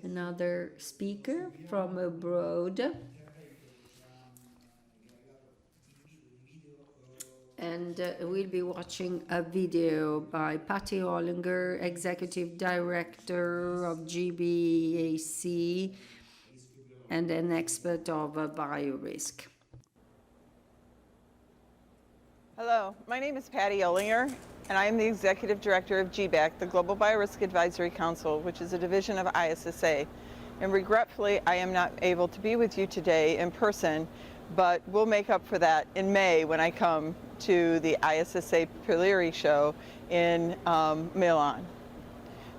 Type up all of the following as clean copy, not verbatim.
another speaker from abroad. And we'll be watching a video by Patty Olinger, Executive Director of GBAC and an expert of biorisk. Hello, my name is Patty Olinger, and I am the Executive Director of GBAC, the Global Biorisk Advisory Council, which is a division of ISSA. And regretfully, I am not able to be with you today in person, but we'll make up for that in May when I come to the ISSA Pilleri show in Milan.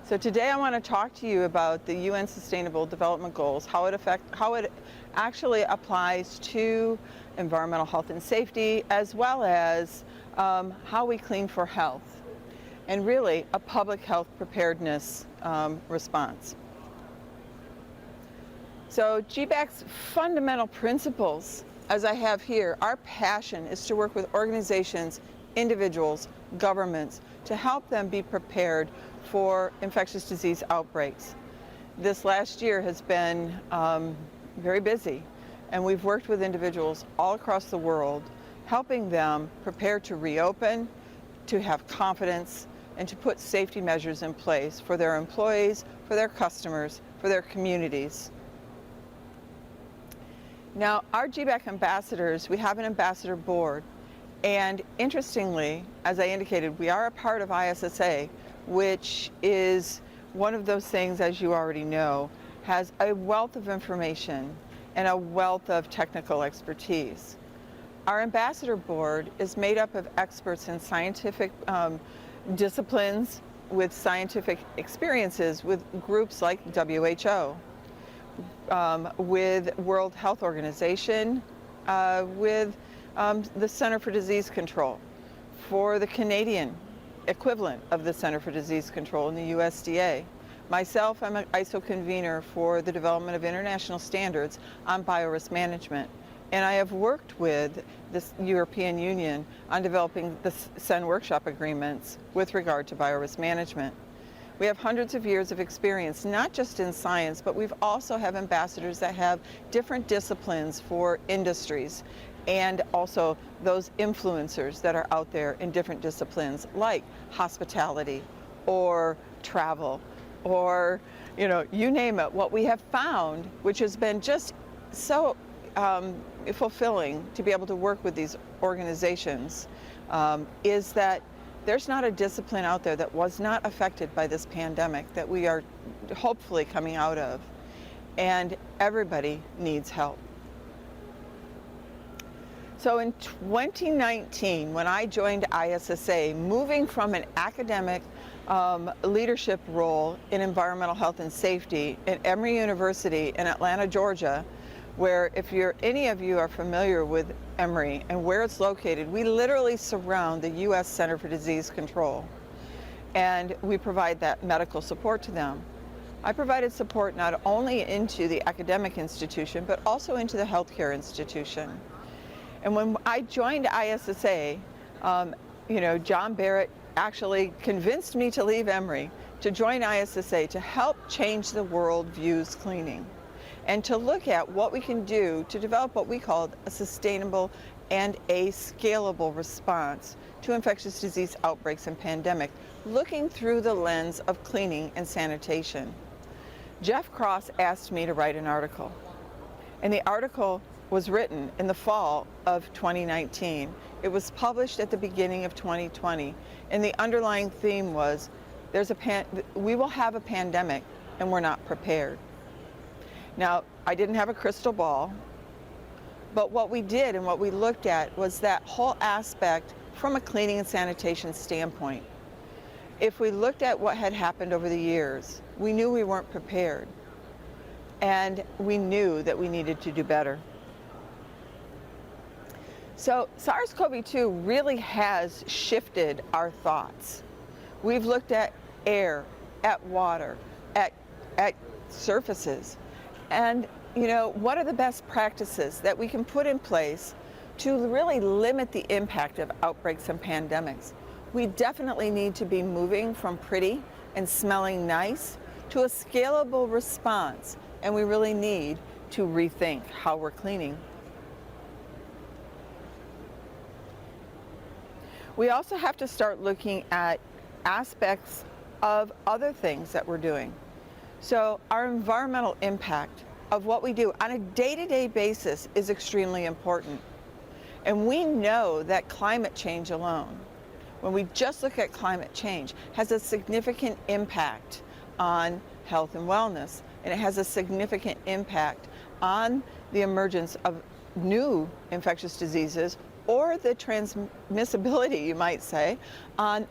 So today I want to talk to you about the UN Sustainable Development Goals, how it actually applies to environmental health and safety, as well as how we clean for health, and really a public health preparedness response. So GBAC's fundamental principles, as I have here, our passion is to work with organizations, individuals, governments, to help them be prepared for infectious disease outbreaks. This last year has been very busy, and we've worked with individuals all across the world, helping them prepare to reopen, to have confidence, and to put safety measures in place for their employees, for their customers, for their communities. Now, our GBAC ambassadors, we have an ambassador board, and interestingly, as I indicated, we are a part of ISSA, which is one of those things, as you already know, has a wealth of information and a wealth of technical expertise. Our ambassador board is made up of experts in scientific disciplines with scientific experiences with groups like WHO, with World Health Organization, with the Center for Disease Control, for the Canadian equivalent of the Center for Disease Control in the USDA. Myself, I'm an ISO convener for the development of international standards on biorisk management. And I have worked with the European Union on developing the CEN workshop agreements with regard to biorisk management. We have hundreds of years of experience, not just in science, but we've also have ambassadors that have different disciplines for industries, and also those influencers that are out there in different disciplines like hospitality or travel or, you name it. What we have found, which has been just so fulfilling to be able to work with these organizations, is that there's not a discipline out there that was not affected by this pandemic that we are hopefully coming out of, and everybody needs help. So in 2019, when I joined ISSA, moving from an academic leadership role in environmental health and safety at Emory University in Atlanta, Georgia, where if any of you are familiar with Emory and where it's located, we literally surround the U.S. Center for Disease Control, and we provide that medical support to them. I provided support not only into the academic institution, but also into the healthcare institution. And when I joined ISSA, John Barrett actually convinced me to leave Emory to join ISSA to help change the world views cleaning, and to look at what we can do to develop what we called a sustainable and a scalable response to infectious disease outbreaks and pandemic, looking through the lens of cleaning and sanitation. Jeff Cross asked me to write an article, and the article was written in the fall of 2019. It was published at the beginning of 2020, and the underlying theme was, we will have a pandemic and we're not prepared. Now, I didn't have a crystal ball, but what we did and what we looked at was that whole aspect from a cleaning and sanitation standpoint. If we looked at what had happened over the years, we knew we weren't prepared, and we knew that we needed to do better. So SARS-CoV-2 really has shifted our thoughts. We've looked at air, at water, at surfaces, and what are the best practices that we can put in place to really limit the impact of outbreaks and pandemics. We definitely need to be moving from pretty and smelling nice to a scalable response, and we really need to rethink how we're cleaning. We also have to start looking at aspects of other things that we're doing. So our environmental impact of what we do on a day-to-day basis is extremely important. And we know that climate change alone, when we just look at climate change, has a significant impact on health and wellness, and it has a significant impact on the emergence of new infectious diseases, or the transmissibility, you might say, on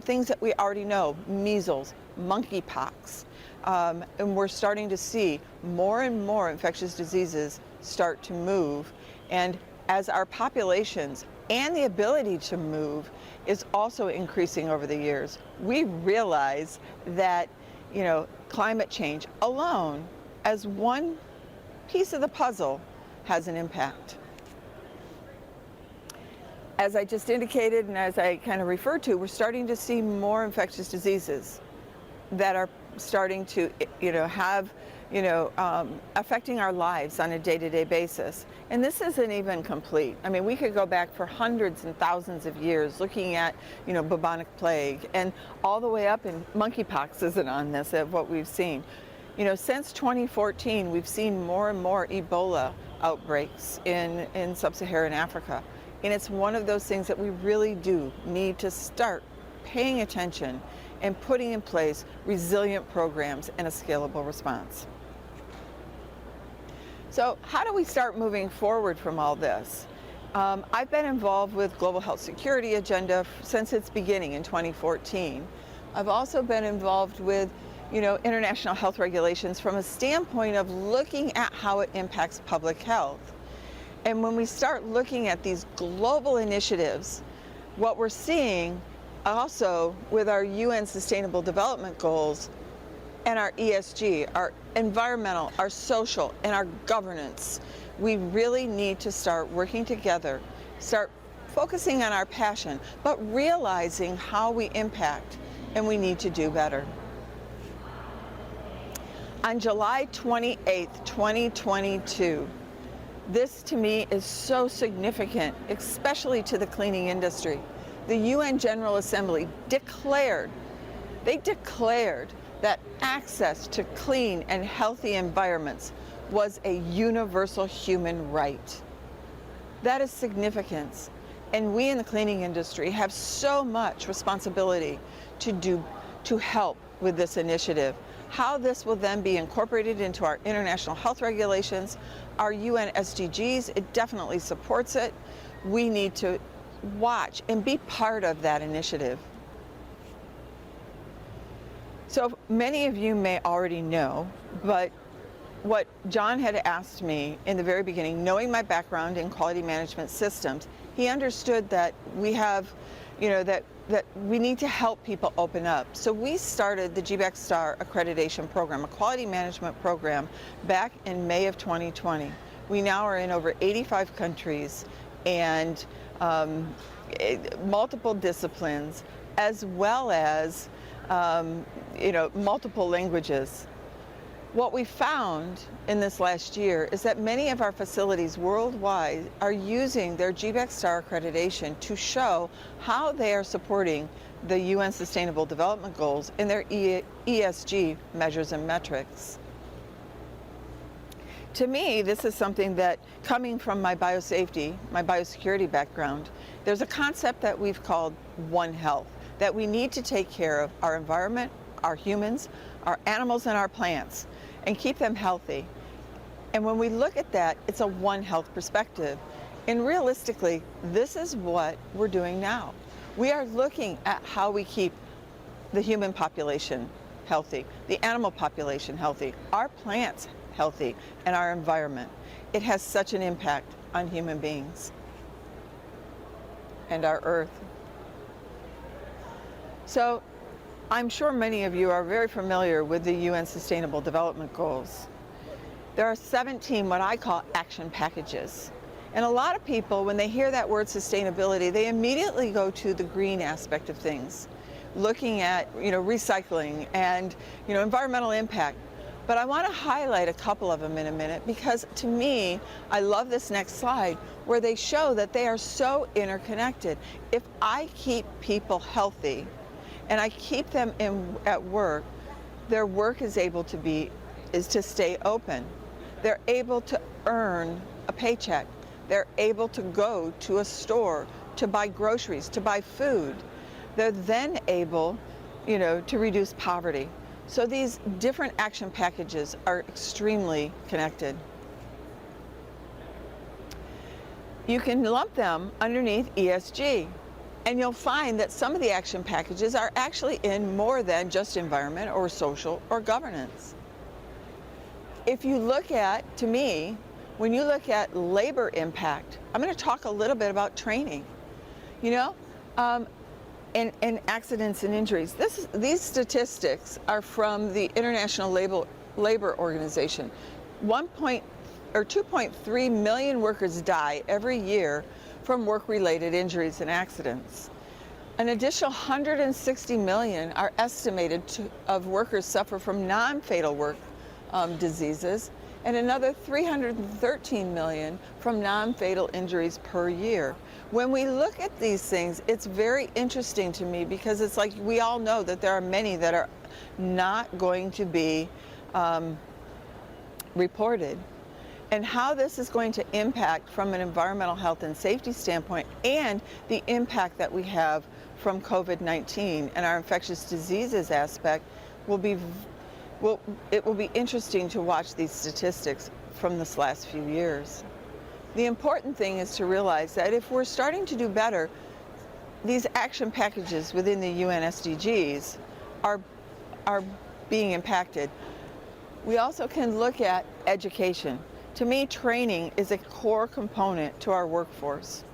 things that we already know: measles, monkeypox. And we're starting to see more and more infectious diseases start to move. And as our populations and the ability to move is also increasing over the years, we realize that, climate change alone, as one piece of the puzzle, has an impact. As I just indicated, and as I kind of referred to, we're starting to see more infectious diseases that are starting to, affecting our lives on a day-to-day basis. And this isn't even complete. I mean, we could go back for hundreds and thousands of years looking at, bubonic plague, and all the way up, and monkeypox isn't on this, of what we've seen. Since 2014, we've seen more and more Ebola outbreaks in sub-Saharan Africa. And it's one of those things that we really do need to start paying attention and putting in place resilient programs and a scalable response. So how do we start moving forward from all this? I've been involved with Global Health Security Agenda since its beginning in 2014. I've also been involved with international health regulations from a standpoint of looking at how it impacts public health. And when we start looking at these global initiatives, what we're seeing also with our UN Sustainable Development Goals and our ESG, our environmental, our social, and our governance, we really need to start working together, start focusing on our passion, but realizing how we impact, and we need to do better. On July 28th, 2022, this to me is so significant, especially to the cleaning industry. The UN General Assembly declared that access to clean and healthy environments was a universal human right. That is significance. And we in the cleaning industry have so much responsibility to help with this initiative. How this will then be incorporated into our international health regulations, our UN SDGs, it definitely supports it. We need to watch and be part of that initiative. So many of you may already know, but what John had asked me in the very beginning, knowing my background in quality management systems, he understood that we have, that we need to help people open up. So we started the GBAC Star accreditation program, a quality management program, back in May of 2020. We now are in over 85 countries and multiple disciplines, as well as multiple languages. What we found in this last year is that many of our facilities worldwide are using their GBAC Star accreditation to show how they are supporting the UN Sustainable Development Goals in their ESG measures and metrics. To me, this is something that, coming from my biosafety, my biosecurity background, there's a concept that we've called One Health, that we need to take care of our environment, our humans, our animals, and our plants, and keep them healthy. And when we look at that, it's a One Health perspective. And realistically, this is what we're doing now. We are looking at how we keep the human population healthy, the animal population healthy, our plants healthy, and our environment. It has such an impact on human beings and our earth. So I'm sure many of you are very familiar with the UN Sustainable Development Goals. There are 17 what I call action packages. And a lot of people, when they hear that word sustainability, they immediately go to the green aspect of things. looking at, recycling and, environmental impact. But I want to highlight a couple of them in a minute because to me, I love this next slide where they show that they are so interconnected. If I keep people healthy and I keep them at work, their work is to stay open. They're able to earn a paycheck. They're able to go to a store to buy groceries, to buy food. They're then able, to reduce poverty. So these different action packages are extremely connected. You can lump them underneath ESG, and you'll find that some of the action packages are actually in more than just environment or social or governance. If you look at, to me, when you look at labor impact, I'm going to talk a little bit about training. And accidents and injuries. These statistics are from the International Labor Organization. 2.3 million workers die every year from work-related injuries and accidents. An additional 160 million are estimated of workers suffer from non-fatal work diseases, and another 313 million from non-fatal injuries per year. When we look at these things, it's very interesting to me because it's like we all know that there are many that are not going to be reported. And how this is going to impact from an environmental health and safety standpoint and the impact that we have from COVID-19 and our infectious diseases aspect it will be interesting to watch these statistics from this last few years. The important thing is to realize that if we're starting to do better, these action packages within the UN SDGs are being impacted. We also can look at education. To me, training is a core component to our workforce.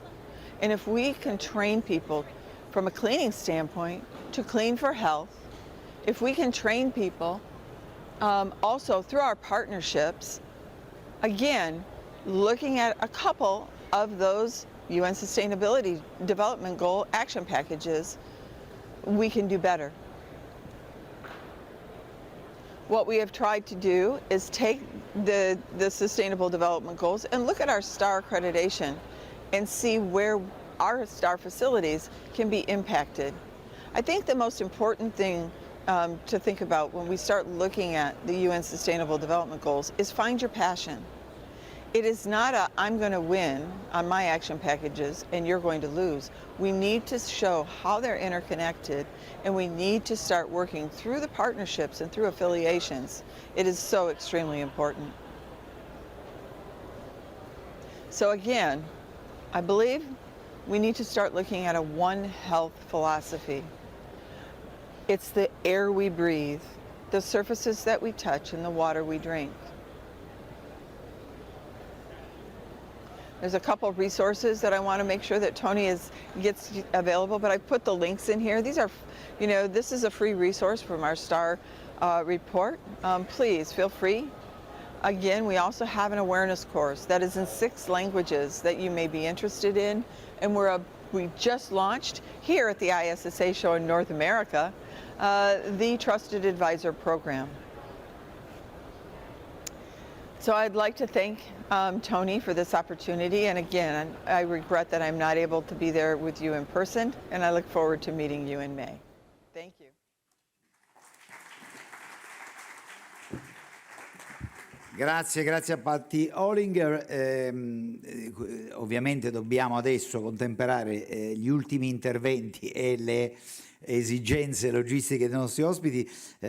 And if we can train people from a cleaning standpoint to clean for health, if we can train people also through our partnerships, again, looking at a couple of those UN Sustainability Development Goal action packages, we can do better. What we have tried to do is take the Sustainable Development Goals and look at our STAR accreditation and see where our STAR facilities can be impacted. I think the most important thing to think about when we start looking at the UN Sustainable Development Goals is find your passion. It is not I'm going to win on my action packages and you're going to lose. We need to show how they're interconnected, and we need to start working through the partnerships and through affiliations. It is so extremely important. So again, I believe we need to start looking at a One Health philosophy. It's the air we breathe, the surfaces that we touch, and the water we drink. There's a couple of resources that I want to make sure that Tony gets available, but I put the links in here. These are, this is a free resource from our STAR report. Please feel free. Again, we also have an awareness course that is in 6 languages that you may be interested in, and we just launched here at the ISSA show in North America, the Trusted Advisor program. So I'd like to thank Tony for this opportunity, and again, I regret that I'm not able to be there with you in person, and I look forward to meeting you in May. Thank you. Grazie a Patty Olinger. Ovviamente dobbiamo adesso contemperare gli ultimi interventi e le esigenze logistiche dei nostri ospiti.